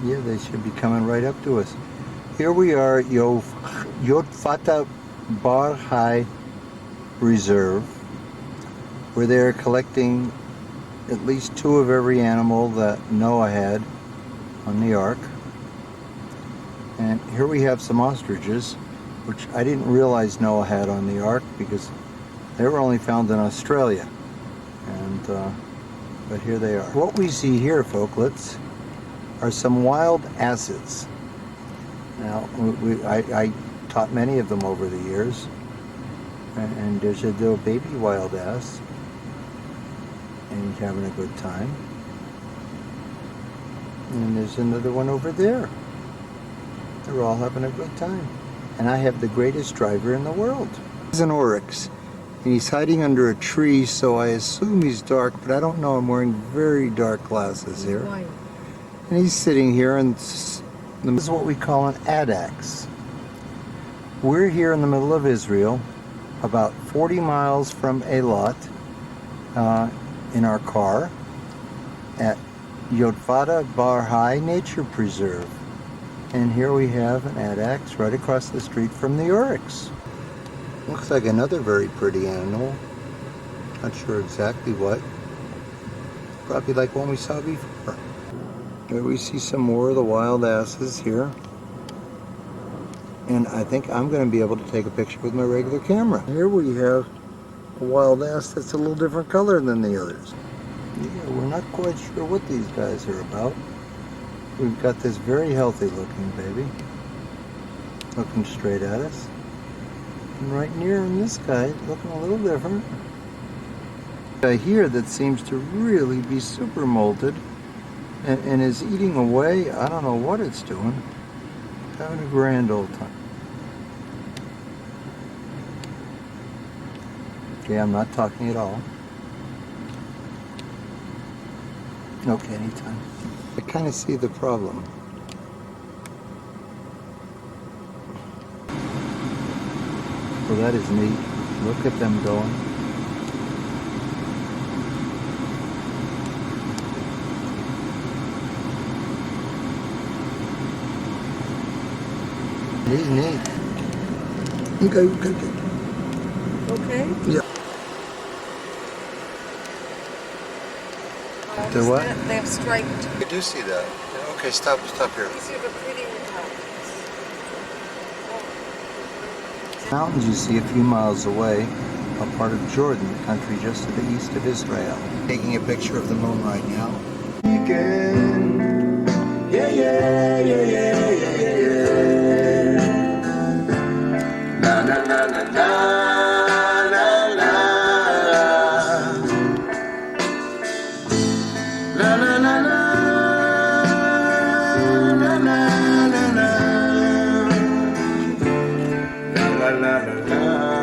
Yeah, they should be coming right up to us. Here we are at Yotvata Bar High Reserve, where they're collecting at least 2 of every animal that Noah had on the ark. And here we have some ostriches, which I didn't realize Noah had on the ark because they were only found in Australia. But here they are. What we see here, folklets, are some wild asses. Now, I taught many of them over the years, and there's a little baby wild ass, and he's having a good time. And there's another one over there. They're all having a good time. And I have the greatest driver in the world. He's an oryx, and he's hiding under a tree, so I assume he's dark, but I don't know. I'm wearing very dark glasses here. White. And he's sitting here, and this is what we call an adax. We're here in the middle of Israel, about 40 miles from Eilat, in our car, at Yotvata Bar High Nature Preserve. And here we have an adax right across the street from the oryx. Looks like another very pretty animal. Not sure exactly what. Probably like one we saw before. Here we see some more of the wild asses here. And I think I'm going to be able to take a picture with my regular camera. Here we have a wild ass that's a little different color than the others. Yeah, we're not quite sure what these guys are about. We've got this very healthy looking baby looking straight at us. And right near him, this guy looking a little different. Guy here that seems to really be super molted and is eating away. I don't know what it's doing. Having a grand old time. Okay, I'm not talking at all. Okay, anytime. I kind of see the problem. Well, that is neat. Look at them going. It is neat. Okay. Okay? Yeah. The what? They have striped. I do see that. Okay, stop here. These are the pretty ones. Mountains you see a few miles away are part of Jordan, the country just to the east of Israel. Taking a picture of the moon right now. Again. Yeah, yeah, yeah, yeah, yeah, yeah, yeah. Na na na na na na na. Na na na na. Na na na na. La la la la.